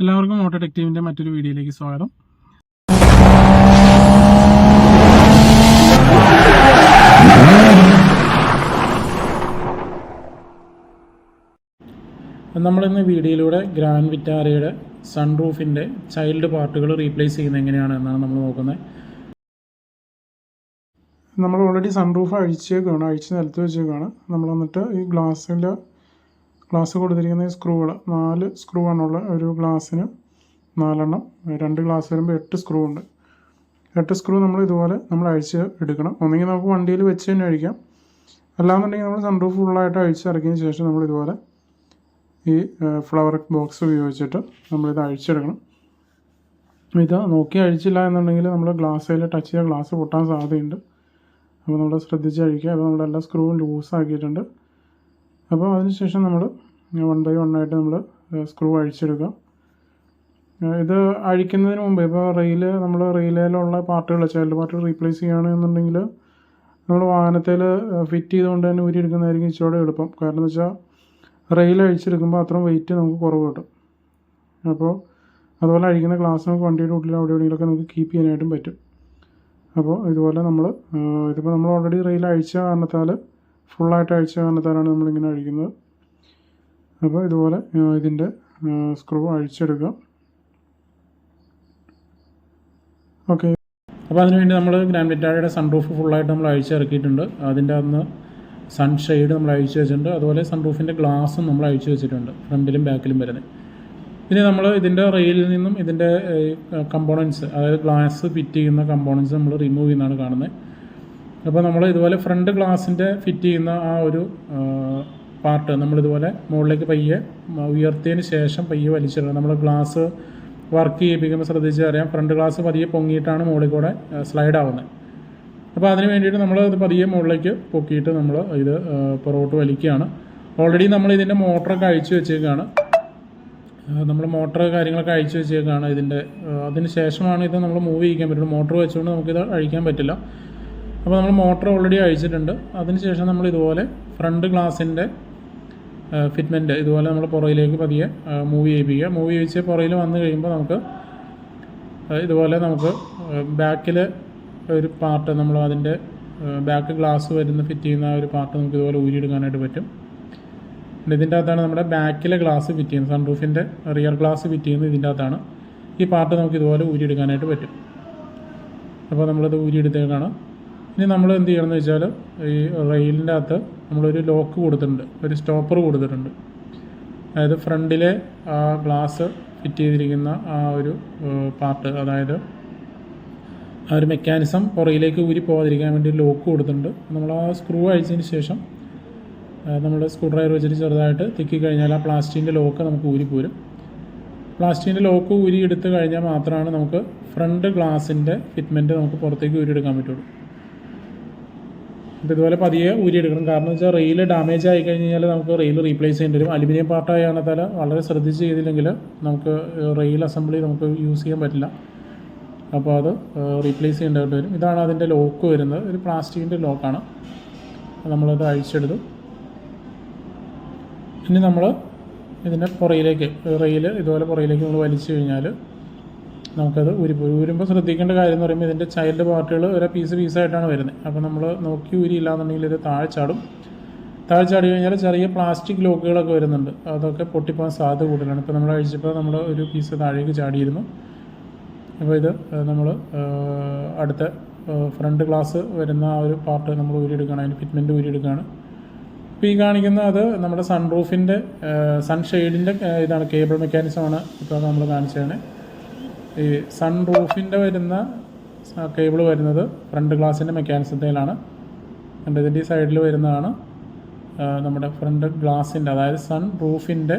എല്ലാവർക്കും ഓട്ടോ ടെക്റ്റീവിൻ്റെ മറ്റൊരു വീഡിയോയിലേക്ക് സ്വാഗതം. നമ്മളിന്ന് വീഡിയോയിലൂടെ ഗ്രാൻഡ് വിറ്റാരയുടെ സൺറൂഫിൻ്റെ ചൈൽഡ് പാർട്ടുകൾ റീപ്ലേസ് ചെയ്യുന്നത് എങ്ങനെയാണ് എന്നാണ് നമ്മൾ നോക്കുന്നത്. നമ്മൾ ഓൾറെഡി സൺറൂഫ് അഴിച്ച് നിലത്ത് വെച്ചേക്കാണ്. നമ്മൾ വന്നിട്ട് ഈ ഗ്ലാസ് കൊടുത്തിരിക്കുന്ന ഈ സ്ക്രൂകൾ 4 സ്ക്രൂ ആണുള്ള ഒരു ഗ്ലാസ്സിന് 4 എണ്ണം. 2 ഗ്ലാസ് വരുമ്പോൾ 8 സ്ക്രൂ ഉണ്ട്. 8 സ്ക്രൂ നമ്മൾ ഇതുപോലെ അഴിച്ച് എടുക്കണം. ഒന്നെങ്കിൽ നമുക്ക് വണ്ടിയിൽ വെച്ച് തന്നെ അഴിക്കാം, അല്ലാന്നുണ്ടെങ്കിൽ നമ്മൾ സൺറൂഫ് ഫുള്ളായിട്ട് അഴിച്ചിറക്കിയതിന് ശേഷം നമ്മൾ ഇതുപോലെ ഈ ഫ്ലവർ ബോക്സ് ഉപയോഗിച്ചിട്ട് നമ്മളിത് അഴിച്ചെടുക്കണം. ഇത് നോക്കി അഴിച്ചില്ല എന്നുണ്ടെങ്കിൽ നമ്മൾ ഗ്ലാസ്സിൽ ടച്ച് ചെയ്ത ഗ്ലാസ് പൊട്ടാൻ സാധ്യതയുണ്ട്. അപ്പോൾ നമ്മൾ ശ്രദ്ധിച്ച് അഴിക്കുക. അപ്പോൾ നമ്മുടെ എല്ലാ സ്ക്രൂവും ലൂസാക്കിയിട്ടുണ്ട്. അപ്പോൾ അതിനുശേഷം നമ്മൾ 1 by 1 ആയിട്ട് നമ്മൾ സ്ക്രൂ അഴിച്ചെടുക്കുക. ഇത് അഴിക്കുന്നതിന് മുമ്പ് ഇപ്പോൾ റെയിലിലുള്ള പാർട്ടുകൾ ചൈൽഡ് പാർട്ടുകൾ റീപ്ലേസ് ചെയ്യുകയാണെന്നുണ്ടെങ്കിൽ നമ്മൾ വാഹനത്തിൽ ഫിറ്റ് ചെയ്തുകൊണ്ട് തന്നെ ഊരിയെടുക്കുന്നതായിരിക്കും ഇച്ചിരി എളുപ്പം. കാരണം എന്ന് വെച്ചാൽ റെയിൽ അഴിച്ചെടുക്കുമ്പോൾ അത്രയും വെയിറ്റ് നമുക്ക് കുറവ് കിട്ടും. അപ്പോൾ അതുപോലെ അഴിക്കുന്ന ഗ്ലാസ് നമുക്ക് വണ്ടിയുടെ ഉള്ളിൽ അവിടെ എവിടെയെങ്കിലുമൊക്കെ നമുക്ക് കീപ്പ് ചെയ്യാനായിട്ടും പറ്റും. അപ്പോൾ ഇതുപോലെ ഇതിപ്പോൾ നമ്മൾ ഓൾറെഡി റെയിൽ അഴിച്ച കാരണത്താൽ ഫുള്ളായിട്ട് അഴിച്ച കാരണത്താലാണ് നമ്മളിങ്ങനെ അഴിക്കുന്നത്. അപ്പോൾ ഇതുപോലെ ഇതിൻ്റെ സ്ക്രൂ അഴിച്ചെടുക്കുക. ഓക്കെ, അപ്പോൾ അതിനുവേണ്ടി നമ്മൾ ഗ്രാൻഡ് വിറ്റാരയുടെ സൺറൂഫ് ഫുള്ളായിട്ട് നമ്മൾ അഴിച്ചിറക്കിയിട്ടുണ്ട്. അതിൻ്റെ അന്ന് സൺഷെയ്ഡ് നമ്മൾ അഴിച്ചു വെച്ചിട്ടുണ്ട്. അതുപോലെ സൺറൂഫിൻ്റെ ഗ്ലാസും നമ്മൾ അഴിച്ചു വെച്ചിട്ടുണ്ട്, ഫ്രണ്ടിലും ബാക്കിലും വരുന്നത്. ഇനി നമ്മൾ ഇതിൻ്റെ റെയിലിൽ നിന്നും ഇതിൻ്റെ കമ്പോണൻസ്, അതായത് ഗ്ലാസ് ഫിറ്റ് ചെയ്യുന്ന കമ്പോണൻസ് നമ്മൾ റിമൂവ് ചെയ്യുന്നതാണ് കാണുന്നത്. അപ്പോൾ നമ്മൾ ഇതുപോലെ ഫ്രണ്ട് ഗ്ലാസിൻ്റെ ഫിറ്റ് ചെയ്യുന്ന ആ ഒരു പാർട്ട് നമ്മളിതുപോലെ മുകളിലേക്ക് പയ്യെ ഉയർത്തിയതിന് ശേഷം പയ്യെ വലിച്ചിടണം. നമ്മൾ ഗ്ലാസ് വർക്ക് ചെയ്യിപ്പിക്കുമ്പോൾ ശ്രദ്ധിച്ച് അറിയാം, ഫ്രണ്ട് ഗ്ലാസ് പതിയെ പൊങ്ങിയിട്ടാണ് മുകളിൽ കൂടെ സ്ലൈഡ് ആവുന്നത്. അപ്പോൾ അതിന് വേണ്ടിയിട്ട് നമ്മൾ ഇത് പതിയെ മുകളിലേക്ക് പൊക്കിയിട്ട് നമ്മൾ ഇത് പുറകോട്ട് വലിക്കുകയാണ്. ഓൾറെഡി നമ്മൾ ഇതിൻ്റെ മോട്ടറൊക്കെ അഴിച്ചു വെച്ചേക്കാണ്. നമ്മൾ മോട്ടർ കാര്യങ്ങളൊക്കെ അഴിച്ചു വെച്ചേക്കാണ് അതിന് ശേഷമാണ് ഇത് നമ്മൾ മൂവ് ചെയ്യിക്കാൻ പറ്റുള്ളൂ. മോട്ടർ വെച്ചുകൊണ്ട് നമുക്കിത് അഴിക്കാൻ പറ്റില്ല. അപ്പോൾ നമ്മൾ മോട്ടർ ഓൾറെഡി അഴിച്ചിട്ടുണ്ട്. അതിനുശേഷം നമ്മൾ ഇതുപോലെ ഫ്രണ്ട് ഗ്ലാസിൻ്റെ ഫിറ്റ്മെൻറ്റ് ഇതുപോലെ നമ്മൾ പുറയിലേക്ക് പതിയെ മൂവ് ചെയ്യിപ്പിക്കുക. മൂവ് ചെയ്യിച്ച് പുറയിൽ വന്നു കഴിയുമ്പോൾ നമുക്ക് ബാക്കിൽ ഒരു പാർട്ട് നമ്മൾ അതിൻ്റെ ബാക്ക് ഗ്ലാസ് ഫിറ്റ് ചെയ്യുന്ന ആ ഒരു പാർട്ട് നമുക്ക് ഇതുപോലെ ഊരിയെടുക്കാനായിട്ട് പറ്റും. ഇതിൻ്റെ അകത്താണ് നമ്മുടെ ബാക്കിലെ ഗ്ലാസ് ഫിറ്റ് ചെയ്യുന്നത്, സൺറൂഫിൻ്റെ റിയർ ഗ്ലാസ് ഫിറ്റ് ചെയ്യുന്നത് ഇതിൻ്റെ അകത്താണ്. ഈ പാർട്ട് നമുക്ക് ഇതുപോലെ ഊരിയെടുക്കാനായിട്ട് പറ്റും. അപ്പോൾ നമ്മളത് ഊരിയെടുത്തേക്കാണ്. ഇനി നമ്മൾ എന്ത് ചെയ്യണമെന്ന് വെച്ചാൽ ഈ റെയിലിൻ്റെ അകത്ത് നമ്മളൊരു ലോക്ക് കൊടുത്തിട്ടുണ്ട്, ഒരു സ്റ്റോപ്പർ കൊടുത്തിട്ടുണ്ട്. അതായത് ഫ്രണ്ടിലെ ആ ഗ്ലാസ് ഫിറ്റ് ചെയ്തിരിക്കുന്ന ആ ഒരു പാർട്ട്, അതായത് ആ ഒരു മെക്കാനിസം പുറയിലേക്ക് ഊരി പോകാതിരിക്കാൻ വേണ്ടി ലോക്ക് കൊടുത്തിട്ടുണ്ട്. നമ്മൾ ആ സ്ക്രൂ അഴിച്ചതിന് ശേഷം നമ്മൾ സ്ക്രൂ ഡ്രൈവർ വെച്ചിട്ട് ചെറുതായിട്ട് തിക്കി കഴിഞ്ഞാൽ ആ പ്ലാസ്റ്റിക്കിൻ്റെ ലോക്ക് നമുക്ക് ഊരിപ്പോരും. പ്ലാസ്റ്റിക്കിൻ്റെ ലോക്ക് ഊരി എടുത്ത് കഴിഞ്ഞാൽ മാത്രമാണ് നമുക്ക് ഫ്രണ്ട് ഗ്ലാസിൻ്റെ ഫിറ്റ്മെൻറ്റ് നമുക്ക് പുറത്തേക്ക് ഊരിയെടുക്കാൻ പറ്റുള്ളൂ. അപ്പോൾ ഇതുപോലെ പതിയെ ഊരിയെടുക്കണം. കാരണം എന്ന് വെച്ചാൽ റെയിൽ ഡാമേജ് ആയി കഴിഞ്ഞാൽ നമുക്ക് റെയിൽ റീപ്ലേസ് ചെയ്യേണ്ടി വരും. അലുമിനിയം പാർട്ടായ കാരണത്താൽ വളരെ ശ്രദ്ധിച്ച് ചെയ്തില്ലെങ്കിൽ നമുക്ക് റെയിൽ അസംബ്ലി നമുക്ക് യൂസ് ചെയ്യാൻ പറ്റില്ല. അപ്പോൾ അത് റീപ്ലേസ് ചെയ്യേണ്ടതായിട്ട് വരും. ഇതാണ് അതിൻ്റെ ലോക്ക് വരുന്നത്, ഒരു പ്ലാസ്റ്റിക്കിൻ്റെ ലോക്കാണ്. നമ്മളത് അഴിച്ചെടുത്തു. ഇനി നമ്മൾ ഇതിൻ്റെ പുറയിലേക്ക് റെയിൽ ഇതുപോലെ പുറയിലേക്ക് നമ്മൾ വലിച്ചു കഴിഞ്ഞാൽ നമുക്കത് ഊരുമ്പോൾ ശ്രദ്ധിക്കേണ്ട കാര്യം എന്ന് പറയുമ്പോൾ ഇതിൻ്റെ ചൈൽഡ് പാർട്ടുകൾ ഒരു പീസായിട്ടാണ് വരുന്നത്. അപ്പോൾ നമ്മൾ നോക്കി ഊരിയില്ല എന്നുണ്ടെങ്കിൽ ഇത് താഴെ ചാടി കഴിഞ്ഞാൽ ചെറിയ പ്ലാസ്റ്റിക് ലോക്കുകളൊക്കെ വരുന്നുണ്ട്. അതൊക്കെ പൊട്ടിപ്പോകാൻ സാധ്യത കൂടുതലാണ്. ഇപ്പോൾ നമ്മൾ അഴിച്ചപ്പോൾ നമ്മൾ ഒരു പീസ് താഴേക്ക് ചാടിയിരുന്നു. അപ്പോൾ ഇത് നമ്മൾ അടുത്ത ഫ്രണ്ട് ഗ്ലാസ് വരുന്ന ആ ഒരു പാർട്ട് നമ്മൾ ഊരിയെടുക്കുകയാണ്, അതിൻ്റെ ഫിറ്റ്മെൻറ്റ് ഊരിയെടുക്കുകയാണ്. ഇപ്പോൾ ഈ കാണിക്കുന്ന അത് നമ്മുടെ സൺറൂഫിൻ്റെ സൺഷെയ്ഡിൻ്റെ ഇതാണ്, കേബിൾ മെക്കാനിസമാണ് ഇപ്പോൾ നമ്മൾ കാണിച്ചതാണ്. ഈ സൺറൂഫിൻ്റെ വരുന്ന കേബിൾ വരുന്നത് ഫ്രണ്ട് ഗ്ലാസിൻ്റെ മെക്കാനിസത്തിലാണ്. ഇതിൻ്റെ ഈ സൈഡിൽ വരുന്നതാണ് നമ്മുടെ ഫ്രണ്ട് ഗ്ലാസിൻ്റെ, അതായത് സൺ റൂഫിൻ്റെ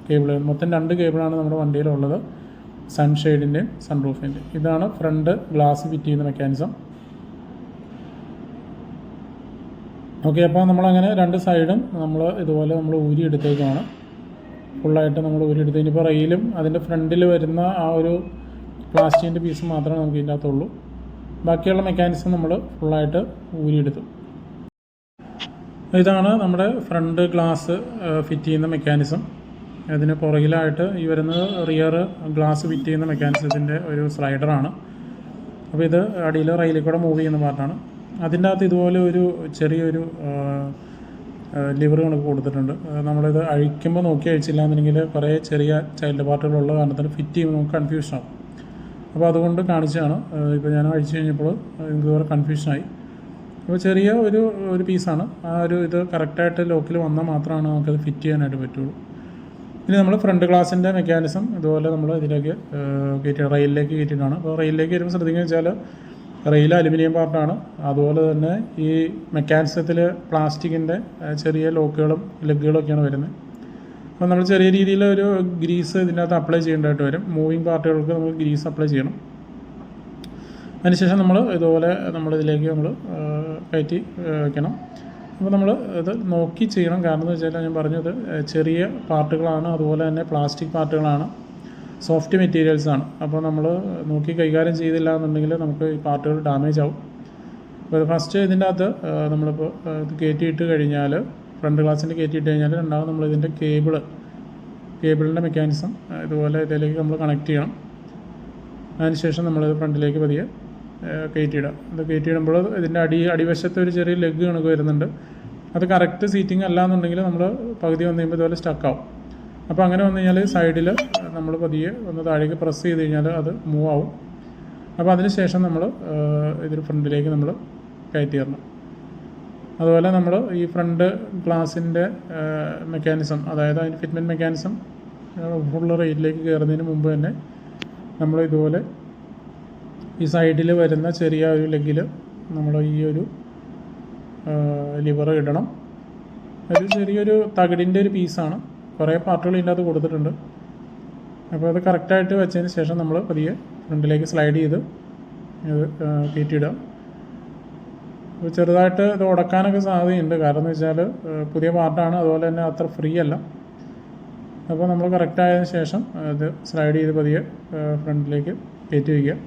കേബിൾ. മൊത്തം 2 കേബിളാണ് നമ്മുടെ വണ്ടിയിലുള്ളത്, സൺഷെയ്ഡിൻ്റെയും സൺറൂഫിൻ്റെയും. ഇതാണ് ഫ്രണ്ട് ഗ്ലാസ് ഫിറ്റ് ചെയ്യുന്ന മെക്കാനിസം. ഓക്കെ, അപ്പോൾ നമ്മളങ്ങനെ 2 സൈഡും ഇതുപോലെ ഊരിയെടുത്തേക്കാണ്. ഫുള്ളായിട്ട് നമ്മൾ ഊരിയെടുത്ത് കഴിഞ്ഞപ്പോൾ റെയിലും അതിൻ്റെ ഫ്രണ്ടിൽ വരുന്ന ആ ഒരു പ്ലാസ്റ്റിക്കിൻ്റെ പീസ് മാത്രമേ നമുക്ക് ഇതിൻ്റെ അകത്തുള്ളൂ. ബാക്കിയുള്ള മെക്കാനിസം നമ്മൾ ഫുള്ളായിട്ട് ഊരിയെടുത്തു. ഇതാണ് നമ്മുടെ ഫ്രണ്ട് ഗ്ലാസ് ഫിറ്റ് ചെയ്യുന്ന മെക്കാനിസം. അതിന് പുറകിലായിട്ട് ഈ വരുന്നത് റിയർ ഗ്ലാസ് ഫിറ്റ് ചെയ്യുന്ന മെക്കാനിസത്തിൻ്റെ ഒരു സ്ലൈഡറാണ്. അപ്പോൾ ഇത് അടിയിൽ റെയിലിൽ കൂടെ മൂവ് ചെയ്യുന്ന പാർട്ടാണ്. അതിൻ്റെ അകത്ത് ഇതുപോലെ ഒരു ചെറിയൊരു ലിവർ കണക്ക് കൊടുത്തിട്ടുണ്ട്. നമ്മളിത് അഴിക്കുമ്പോൾ നോക്കി അഴിച്ചില്ല എന്നുണ്ടെങ്കിൽ കുറേ ചെറിയ ചൈൽഡ് പാർട്ടുകളുള്ള കാരണത്തിന് ഫിറ്റ് ചെയ്യുമ്പോൾ നമുക്ക് കൺഫ്യൂഷനാവും. അപ്പോൾ അതുകൊണ്ട് കാണിച്ചാണ്. ഇപ്പോൾ ഞാൻ അഴിച്ചു കഴിഞ്ഞപ്പോൾ ഇതുപോലെ കൺഫ്യൂഷനായി. അപ്പോൾ ചെറിയ ഒരു പീസാണ്. ആ ഇത് കറക്റ്റായിട്ട് ലോക്കിൽ വന്നാൽ മാത്രമാണ് നമുക്കത് ഫിറ്റ് ചെയ്യാനായിട്ട് പറ്റുള്ളൂ. ഇനി നമ്മൾ ഫ്രണ്ട് ഗ്ലാസിൻ്റെ മെക്കാനിസം ഇതുപോലെ നമ്മൾ ഇതിലേക്ക് റെയിലിലേക്ക് കയറ്റിയിട്ടാണ്. അപ്പോൾ റെയിലിലേക്ക് വരുമ്പോൾ ശ്രദ്ധിക്കുക വെച്ചാൽ റെയിൽ അലുമിനിയം പാർട്ടാണ്. അതുപോലെ തന്നെ ഈ മെക്കാനിസത്തിൽ പ്ലാസ്റ്റിക്കിൻ്റെ ചെറിയ ലോക്കുകളും ലെഗുകളൊക്കെയാണ് വരുന്നത്. അപ്പോൾ നമ്മൾ ചെറിയ രീതിയിൽ ഒരു ഗ്രീസ് ഇതിനകത്ത് അപ്ലൈ ചെയ്യേണ്ടതായിട്ട് വരും. മൂവിങ് പാർട്ടുകൾക്ക് നമ്മൾ ഗ്രീസ് അപ്ലൈ ചെയ്യണം. അതിനുശേഷം നമ്മൾ ഇതുപോലെ നമ്മളിതിലേക്ക് കയറ്റി വയ്ക്കണം. അപ്പോൾ നമ്മൾ ഇത് നോക്കി ചെയ്യണം. കാരണം എന്ന് വെച്ചാൽ ഞാൻ പറഞ്ഞത് ചെറിയ പാർട്ടുകളാണ്, അതുപോലെ തന്നെ പ്ലാസ്റ്റിക് പാർട്ടുകളാണ്, സോഫ്റ്റ് മെറ്റീരിയൽസാണ്. അപ്പോൾ നമ്മൾ നോക്കി കൈകാര്യം ചെയ്തില്ല എന്നുണ്ടെങ്കിൽ നമുക്ക് ഈ പാർട്ടുകൾ ഡാമേജ് ആവും. അപ്പോൾ ഫസ്റ്റ് ഇതിൻ്റെ അകത്ത് നമ്മളിപ്പോൾ ഇത് കയറ്റിയിട്ട് കഴിഞ്ഞാൽ ഫ്രണ്ട് ഗ്ലാസിൻ്റെ കയറ്റിയിട്ട് കഴിഞ്ഞാൽ രണ്ടാമത് നമ്മളിതിൻ്റെ കേബിളിൻ്റെ മെക്കാനിസം ഇതുപോലെ ഇതിലേക്ക് നമ്മൾ കണക്ട് ചെയ്യണം. അതിനുശേഷം നമ്മളിത് ഫ്രണ്ടിലേക്ക് പതിയെ കയറ്റിയിടാം. ഇത് കയറ്റിയിടുമ്പോൾ ഇതിൻ്റെ അടിവശത്ത് ഒരു ചെറിയ ലെഗ് കണക്ക് വരുന്നുണ്ട്. അത് കറക്റ്റ് സീറ്റിംഗ് അല്ല എന്നുണ്ടെങ്കിൽ നമ്മൾ പകുതി വന്നു കഴിയുമ്പോൾ ഇതുപോലെ സ്റ്റക്കാവും. അപ്പോൾ അങ്ങനെ വന്നു കഴിഞ്ഞാൽ സൈഡിൽ നമ്മൾ പതിയെ ഒന്ന് താഴേക്ക് പ്രസ് ചെയ്ത് കഴിഞ്ഞാൽ അത് മൂവ് ആവും. അപ്പോൾ അതിന് ശേഷം നമ്മൾ ഇതിൽ ഫ്രണ്ടിലേക്ക് നമ്മൾ കയറ്റി തരണം. അതുപോലെ നമ്മൾ ഈ ഫ്രണ്ട് ഗ്ലാസിൻ്റെ മെക്കാനിസം, അതായത് അതിൻ്റെ ഫിറ്റ്മെൻറ്റ് മെക്കാനിസം ഫുള്ള് റെയിലിലേക്ക് കയറുന്നതിന് മുമ്പ് തന്നെ നമ്മൾ ഇതുപോലെ ഈ സൈഡിൽ വരുന്ന ചെറിയ ഒരു ലെഗിൽ നമ്മൾ ഈ ഒരു ലിവർ ഇടണം. ഒരു ചെറിയൊരു തകിടിൻ്റെ ഒരു പീസാണ്. കുറേ പാർട്ടുകൾ ഇതിൻ്റെ അകത്ത് കൊടുത്തിട്ടുണ്ട്. അപ്പോൾ അത് കറക്റ്റായിട്ട് വെച്ചതിന് ശേഷം നമ്മൾ പതിയെ ഫ്രണ്ടിലേക്ക് സ്ലൈഡ് ചെയ്ത് ഇത് കയറ്റിയിടുക. അപ്പോൾ ചെറുതായിട്ട് ഇത് ഉടക്കാനൊക്കെ സാധ്യതയുണ്ട്. കാരണം എന്ന് വെച്ചാൽ പുതിയ പാർട്ടാണ്, അതുപോലെ തന്നെ അത്ര ഫ്രീ അല്ല. അപ്പോൾ നമ്മൾ കറക്റ്റായതിനു ശേഷം ഇത് സ്ലൈഡ് ചെയ്ത് പതിയെ ഫ്രണ്ടിലേക്ക് കയറ്റി വയ്ക്കുക.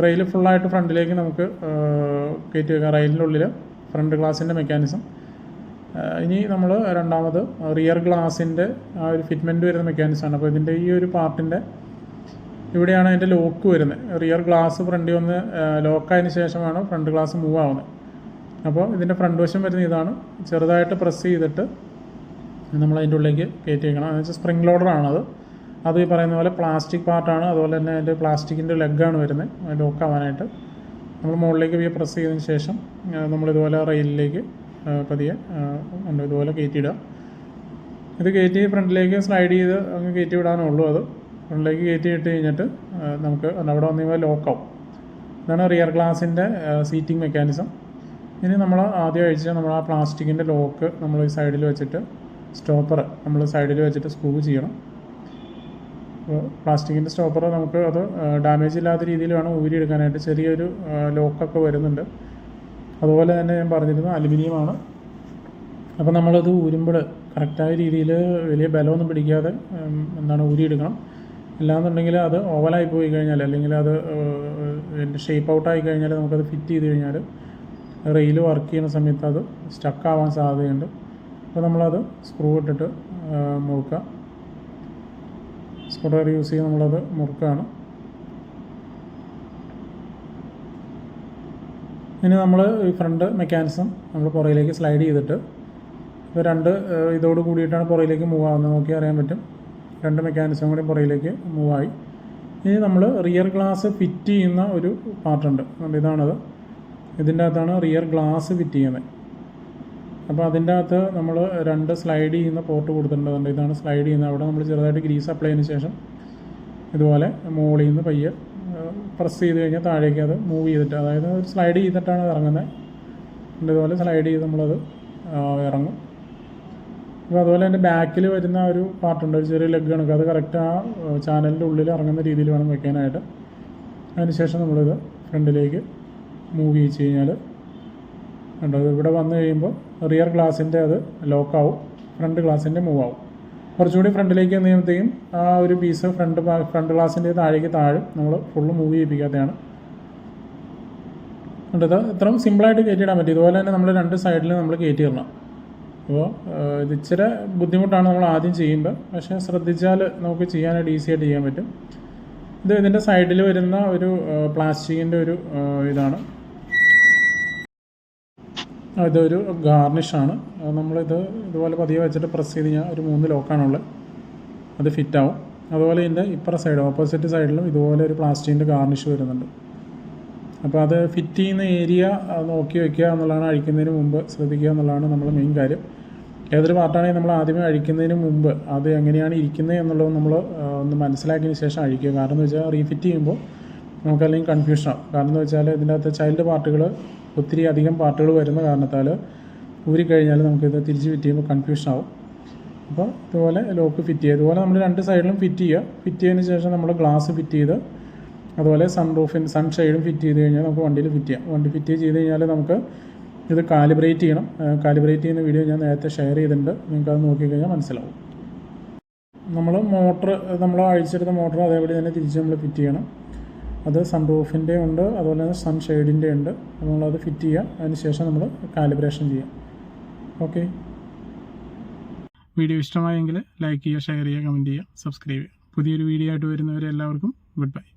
റെയിൽ ഫുള്ളായിട്ട് ഫ്രണ്ടിലേക്ക് നമുക്ക് കയറ്റി വയ്ക്കാം. റെയിലിൻ്റെ ഉള്ളിൽ ഫ്രണ്ട് ഗ്ലാസിൻ്റെ മെക്കാനിസം. ഇനി നമ്മൾ രണ്ടാമത് റിയർ ഗ്ലാസിൻ്റെ ആ ഒരു ഫിറ്റ്മെൻറ്റ് വരുന്ന മെക്കാനിസമാണ്. അപ്പോൾ ഇതിൻ്റെ ഈ ഒരു പാർട്ടിൻ്റെ ഇവിടെയാണ് അതിൻ്റെ ലോക്ക് വരുന്നത്. റിയർ ഗ്ലാസ് ഫ്രണ്ടിൽ വന്ന് ലോക്കായതിന് ശേഷമാണ് ഫ്രണ്ട് ഗ്ലാസ് മൂവ് ആവുന്നത്. അപ്പോൾ ഇതിൻ്റെ ഫ്രണ്ട് വശം വരുന്ന ഇതാണ്. ചെറുതായിട്ട് പ്രസ് ചെയ്തിട്ട് നമ്മൾ അതിൻ്റെ ഉള്ളിലേക്ക് കയറ്റി വയ്ക്കണം. എന്ന് വെച്ചാൽ സ്പ്രിംഗ് ലോഡറാണത്. അത് ഈ പറയുന്ന പോലെ പ്ലാസ്റ്റിക് പാർട്ടാണ്. അതുപോലെ തന്നെ അതിൻ്റെ പ്ലാസ്റ്റിക്കിൻ്റെ ലെഗാണ് വരുന്നത് ലോക്കാവാനായിട്ട്. നമ്മൾ മുകളിലേക്ക് പോയി പ്രസ് ചെയ്തതിന് ശേഷം നമ്മളിതുപോലെ റെയിലിലേക്ക് പതിയെ ഇതുപോലെ കയറ്റിയിടുക. ഇത് കയറ്റി ഫ്രണ്ടിലേക്ക് സ്ലൈഡ് ചെയ്ത് അങ്ങ് കയറ്റി വിടാനുള്ളൂ. അത് ഫ്രണ്ടിലേക്ക് കയറ്റിയിട്ട് കഴിഞ്ഞിട്ട് നമുക്ക് അവിടെ വന്നു ലോക്കാവും. ഇതാണ് റിയർ ഗ്ലാസിൻ്റെ സീറ്റിംഗ് മെക്കാനിസം. ഇനി നമ്മൾ ആദ്യം അഴിച്ചാൽ നമ്മൾ ആ പ്ലാസ്റ്റിക്കിൻ്റെ ലോക്ക് നമ്മൾ ഈ സൈഡിൽ വെച്ചിട്ട് സ്റ്റോപ്പർ നമ്മൾ സൈഡിൽ വെച്ചിട്ട് സ്ക്രൂ ചെയ്യണം. അപ്പോൾ പ്ലാസ്റ്റിക്കിൻ്റെ സ്റ്റോപ്പർ നമുക്ക് അത് ഡാമേജ് ഇല്ലാത്ത രീതിയിൽ വേണം ഊരിയെടുക്കാനായിട്ട്. ചെറിയൊരു ലോക്കൊക്കെ വരുന്നുണ്ട്. അതുപോലെ തന്നെ ഞാൻ പറഞ്ഞിരുന്നു അലുമിനിയമാണ്. അപ്പോൾ നമ്മളത് ഊരുമ്പോൾ കറക്റ്റായ രീതിയിൽ വലിയ ബലമൊന്നും പിടിക്കാതെ ഊരിയെടുക്കണം. ഇല്ലാന്നുണ്ടെങ്കിൽ അത് ഓവലായി പോയി കഴിഞ്ഞാൽ, അല്ലെങ്കിൽ അത് ഷേപ്പ് ഔട്ടായി കഴിഞ്ഞാൽ നമുക്കത് ഫിറ്റ് ചെയ്ത് കഴിഞ്ഞാൽ റെയിൽ വർക്ക് ചെയ്യുന്ന സമയത്ത് അത് സ്റ്റക്കാവാൻ സാധ്യതയുണ്ട്. അപ്പോൾ നമ്മളത് സ്ക്രൂ ഇട്ടിട്ട് മുറുക്കുക. സ്ക്രൂ ഡ്രൈവർ യൂസ് ചെയ്ത് നമ്മളത് മുറുക്കുകയാണ്. ഇനി നമ്മൾ ഈ ഫ്രണ്ട് മെക്കാനിസം നമ്മൾ പുറകിലേക്ക് സ്ലൈഡ് ചെയ്തിട്ട്, ഇപ്പോൾ ഇതോട് കൂടിയിട്ടാണ് പുറകിലേക്ക് മൂവ് ആവുന്നത്. നോക്കി അറിയാൻ പറ്റും. രണ്ട് മെക്കാനിസം കൂടി പുറകിലേക്ക് മൂവായി. ഇനി നമ്മൾ റിയർ ഗ്ലാസ് ഫിറ്റ് ചെയ്യുന്ന ഒരു പാർട്ടുണ്ട്. ഇതാണത്. ഇതിൻ്റെ അകത്താണ് റിയർ ഗ്ലാസ് ഫിറ്റ് ചെയ്യുന്നത്. അപ്പോൾ അതിൻ്റെ അകത്ത് നമ്മൾ സ്ലൈഡ് ചെയ്യുന്ന പോർട്ട് കൊടുത്തിട്ടുണ്ട്. ഇതാണ് സ്ലൈഡ് ചെയ്യുന്നത്. അവിടെ നമ്മൾ ചെറുതായിട്ട് ഗ്രീസ് അപ്ലൈ ചെയ്തതിന് ശേഷം ഇതുപോലെ മുകളിൽ നിന്ന് പയ്യെ പ്രസ് ചെയ്ത് കഴിഞ്ഞാൽ താഴേക്ക് അത് മൂവ് ചെയ്തിട്ട്, അതായത് സ്ലൈഡ് ചെയ്തിട്ടാണ് ഇറങ്ങുന്നത്. ഇതുപോലെ സ്ലൈഡ് ചെയ്ത് നമ്മളത് ഇറങ്ങും. അപ്പോൾ അതുപോലെ തന്നെ ബാക്കിൽ വരുന്ന ഒരു പാർട്ടുണ്ട്, ഒരു ചെറിയ ലെഗ് കണക്ക്. അത് കറക്റ്റ് ആ ചാനലിൻ്റെ ഉള്ളിൽ ഇറങ്ങുന്ന രീതിയിൽ വേണം വയ്ക്കാനായിട്ട്. അതിനുശേഷം നമ്മളിത് ഫ്രണ്ടിലേക്ക് മൂവ് ചെയ്ത് കഴിഞ്ഞാൽ ഉണ്ടോ, ഇവിടെ വന്നു കഴിയുമ്പോൾ റിയർ ഗ്ലാസിൻ്റെ അത് ലോക്കാവും, ഫ്രണ്ട് ഗ്ലാസിൻ്റെ മൂവ് ആവും. കുറച്ചുകൂടി ഫ്രണ്ടിലേക്ക് വന്നു കഴിയുമ്പോഴത്തേക്കും ആ ഒരു പീസ് ഫ്രണ്ട് ഗ്ലാസിൻ്റെ താഴേക്ക് നമ്മൾ ഫുള്ള് മൂവ് ചെയ്യിപ്പിക്കാത്തതാണ്. ഉണ്ടത് ഇത്രയും സിമ്പിളായിട്ട് കയറ്റിയിടാൻ പറ്റും. ഇതുപോലെ തന്നെ നമ്മൾ രണ്ട് സൈഡിൽ നമ്മൾ കയറ്റിയിടണം. അപ്പോൾ ഇത് ഇച്ചിരി ബുദ്ധിമുട്ടാണ് നമ്മൾ ആദ്യം ചെയ്യുമ്പോൾ, പക്ഷേ ശ്രദ്ധിച്ചാൽ നമുക്ക് ചെയ്യാനായിട്ട് ഈസി ആയിട്ട് ചെയ്യാൻ പറ്റും. ഇത് ഇതിൻ്റെ സൈഡിൽ വരുന്ന ഒരു പ്ലാസ്റ്റിക്കിൻ്റെ ഒരു ഇതാണ്, ഇതൊരു ഗാർണിഷാണ്. നമ്മളിത് ഇതുപോലെ പതിയെ വെച്ചിട്ട് പ്രസ് ചെയ്ത് കഴിഞ്ഞാൽ ഒരു 3 ലോക്കാണുള്ളത്, അത് ഫിറ്റാവും. അതുപോലെ ഇതിൻ്റെ ഇപ്പുറ സൈഡ് ഓപ്പോസിറ്റ് സൈഡിലും ഇതുപോലെ ഒരു പ്ലാസ്റ്റിക്കിൻ്റെ ഗാർണിഷ് വരുന്നുണ്ട്. അപ്പോൾ അത് ഫിറ്റ് ചെയ്യുന്ന ഏരിയ നോക്കി വയ്ക്കുക എന്നുള്ളതാണ്, അഴിക്കുന്നതിന് മുമ്പ് ശ്രദ്ധിക്കുക എന്നുള്ളതാണ് നമ്മൾ മെയിൻ കാര്യം. ഏതൊരു പാർട്ടാണെങ്കിൽ നമ്മൾ ആദ്യമേ അഴിക്കുന്നതിന് മുമ്പ് അത് എങ്ങനെയാണ് ഇരിക്കുന്നത് എന്നുള്ളത് നമ്മൾ ഒന്ന് മനസ്സിലാക്കിയതിന് ശേഷം അഴിക്കുക. കാരണം എന്ന് വെച്ചാൽ റീഫിറ്റ് ചെയ്യുമ്പോൾ നമുക്കല്ലെങ്കിൽ കൺഫ്യൂഷനാവും. കാരണം എന്ന് വെച്ചാൽ ഇതിൻ്റെ അകത്ത് ചൈൽഡ് പാർട്ടുകൾ ഒത്തിരി അധികം പാർട്ടുകൾ വരുന്ന കാരണത്താൽ ഊരിക്കഴിഞ്ഞാൽ നമുക്കിത് തിരിച്ച് ഫിറ്റ് ചെയ്യുമ്പോൾ കൺഫ്യൂഷനാവും. അപ്പോൾ ഇതുപോലെ ലോക്ക് ഫിറ്റ് ചെയ്യുക. ഇതുപോലെ നമ്മൾ 2 സൈഡിലും ഫിറ്റ് ചെയ്യുക. ഫിറ്റ് ചെയ്തതിന് ശേഷം നമ്മൾ ഗ്ലാസ് ഫിറ്റ് ചെയ്ത് അതുപോലെ സൺ ഷെയ്ഡും ഫിറ്റ് ചെയ്ത് കഴിഞ്ഞാൽ നമുക്ക് വണ്ടിയിൽ ഫിറ്റ് ചെയ്യാം. വണ്ടി ഫിറ്റ് ചെയ്ത് കഴിഞ്ഞാൽ നമുക്ക് ഇത് കാലിബ്രേറ്റ് ചെയ്യണം. കാലിബ്രേറ്റ് ചെയ്യുന്ന വീഡിയോ ഞാൻ നേരത്തെ ഷെയർ ചെയ്തിട്ടുണ്ട്, നിങ്ങൾക്കത് നോക്കിക്കഴിഞ്ഞാൽ മനസ്സിലാവും. നമ്മൾ അഴിച്ചെടുത്ത മോട്ടർ അതേപടി തന്നെ തിരിച്ച് നമ്മൾ ഫിറ്റ് ചെയ്യണം. അത് സൺറൂഫിൻ്റെ ഉണ്ട്, അതുപോലെ തന്നെ സൺ ഷെയ്ഡിൻ്റെ ഉണ്ട്. നമ്മളത് ഫിറ്റ് ചെയ്യുക. അതിന് ശേഷം നമ്മൾ കാലിബ്രേഷൻ ചെയ്യാം. ഓക്കെ, വീഡിയോ ഇഷ്ടമായെങ്കിൽ ലൈക്ക് ചെയ്യുക, ഷെയർ ചെയ്യുക, കമൻറ്റ് ചെയ്യുക, സബ്സ്ക്രൈബ് ചെയ്യുക. പുതിയൊരു വീഡിയോ ആയിട്ട് വരുന്നവരെ എല്ലാവർക്കും ഗുഡ് ബൈ.